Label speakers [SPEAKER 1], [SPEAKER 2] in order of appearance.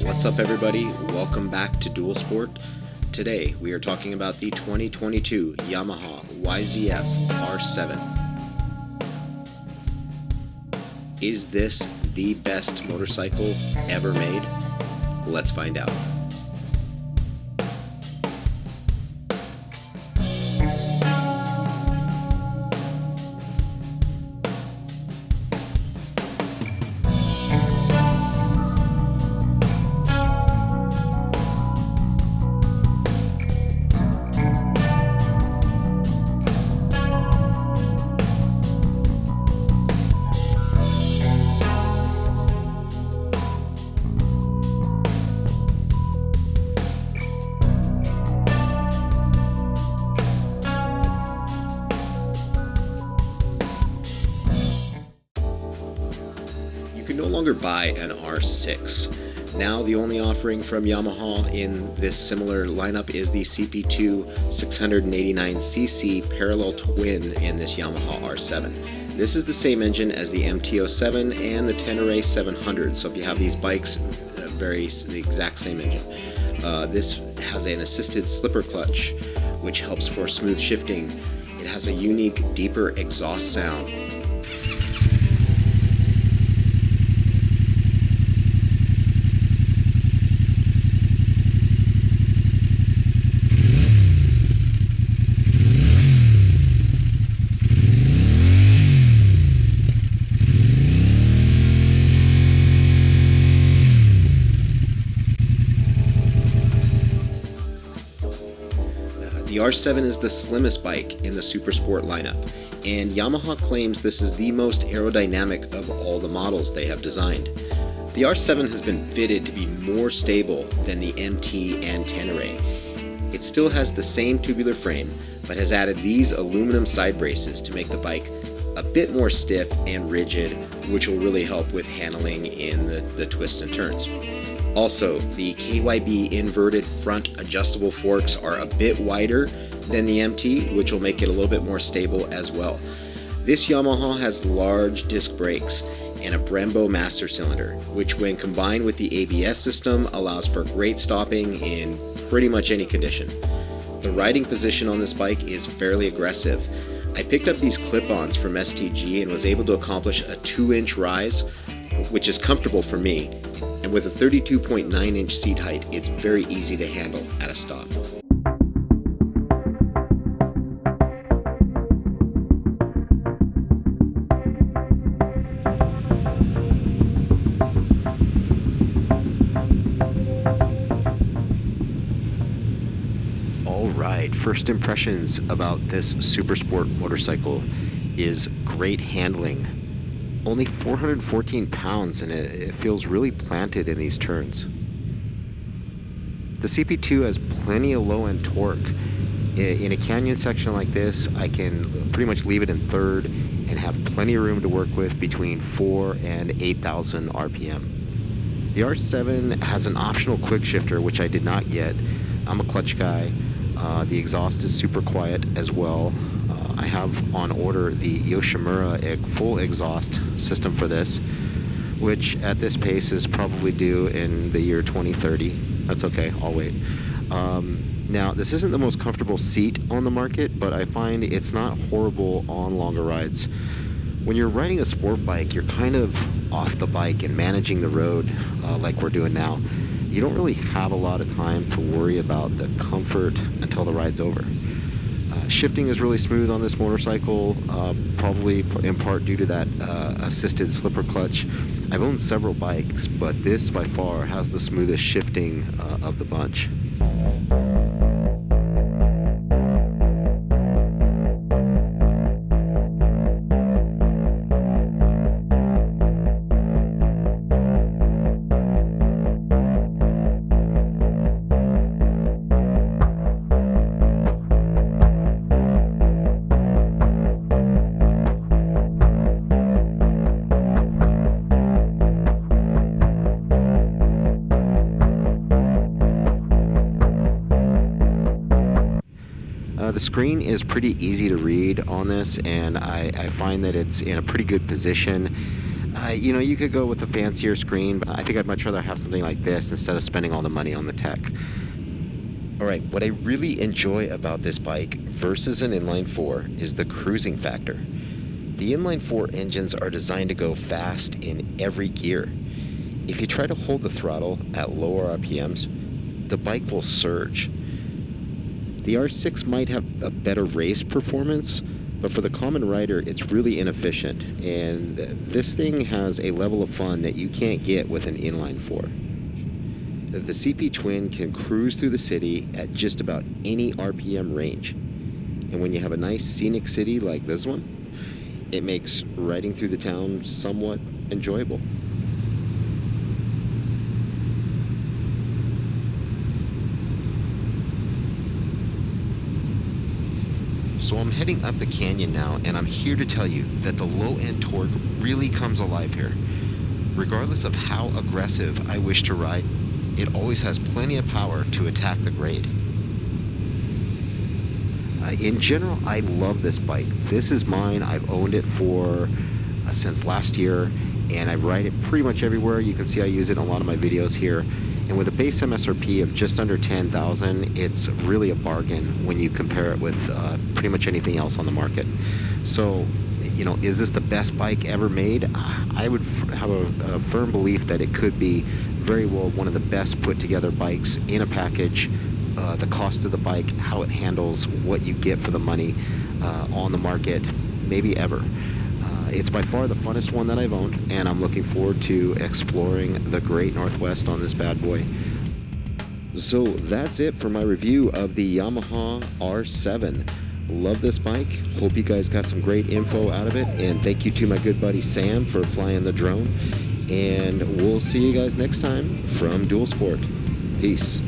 [SPEAKER 1] What's up, everybody? Welcome back to Dual Sport. Today we are talking about the 2022 Yamaha YZF-R7. Is this the best motorcycle ever made? Let's find out. No longer buy an R6. Now the only offering from Yamaha in this similar lineup is the CP2 689cc parallel twin in this Yamaha R7. This is the same engine as the MT-07 and the Tenere 700, so if you have these bikes, the exact same engine. This has an assisted slipper clutch, which helps for smooth shifting. It has a unique, deeper exhaust sound. The R7 is the slimmest bike in the Supersport lineup, and Yamaha claims this is the most aerodynamic of all the models they have designed. The R7 has been fitted to be more stable than the MT and Tenere. It still has the same tubular frame, but has added these aluminum side braces to make the bike a bit more stiff and rigid, which will really help with handling in the twists and turns. Also, the KYB inverted front adjustable forks are a bit wider than the MT, which will make it a little bit more stable as well. This Yamaha has large disc brakes and a Brembo master cylinder, which when combined with the ABS system allows for great stopping in pretty much any condition. The riding position on this bike is fairly aggressive. I picked up these clip-ons from STG and was able to accomplish a 2-inch rise, which is comfortable for me. And with a 32.9-inch seat height, it's very easy to handle at a stop. Alright, first impressions about this Supersport motorcycle is great handling. Only 414 pounds, and it feels really planted in these turns. The CP2 has plenty of low-end torque. In a canyon section like this, I can pretty much leave it in third and have plenty of room to work with between 4,000 and 8,000 RPM. The R7 has an optional quick shifter, which I did not get. I'm a clutch guy. The exhaust is super quiet as well. I have on order the Yoshimura full exhaust system for this, which at this pace is probably due in the year 2030. That's okay, I'll wait. Now, this isn't the most comfortable seat on the market, but I find it's not horrible on longer rides. When you're riding a sport bike, you're kind of off the bike and managing the road like we're doing now. You don't really have a lot of time to worry about the comfort until the ride's over. Shifting is really smooth on this motorcycle, probably in part due to that assisted slipper clutch. I've owned several bikes, but this by far has the smoothest shifting of the bunch. The screen is pretty easy to read on this, and I find that it's in a pretty good position. You know, you could go with a fancier screen, but I think I'd much rather have something like this instead of spending all the money on the tech. Alright, what I really enjoy about this bike versus an inline-4 is the cruising factor. The inline-4 engines are designed to go fast in every gear. If you try to hold the throttle at lower RPMs, the bike will surge. The R6 might have a better race performance, but for the common rider, it's really inefficient, and this thing has a level of fun that you can't get with an inline-4. The CP Twin can cruise through the city at just about any RPM range. And when you have a nice scenic city like this one, it makes riding through the town somewhat enjoyable. So I'm heading up the canyon now, and I'm here to tell you that the low-end torque really comes alive here. Regardless of how aggressive I wish to ride, it always has plenty of power to attack the grade. In general, I love this bike. This is mine. I've owned it for since last year, and I ride it pretty much everywhere. You can see I use it in a lot of my videos here. And with a base MSRP of just under $10,000, it's really a bargain when you compare it with pretty much anything else on the market. So, you know, is this the best bike ever made? I would have a firm belief that it could be very well one of the best put together bikes in a package. The cost of the bike, how it handles, what you get for the money on the market, maybe ever. It's by far the funnest one that I've owned, and I'm looking forward to exploring the great Northwest on this bad boy. So that's it for my review of the Yamaha R7. Love this bike. Hope you guys got some great info out of it, and thank you to my good buddy Sam for flying the drone. And we'll see you guys next time from Dual Sport. Peace.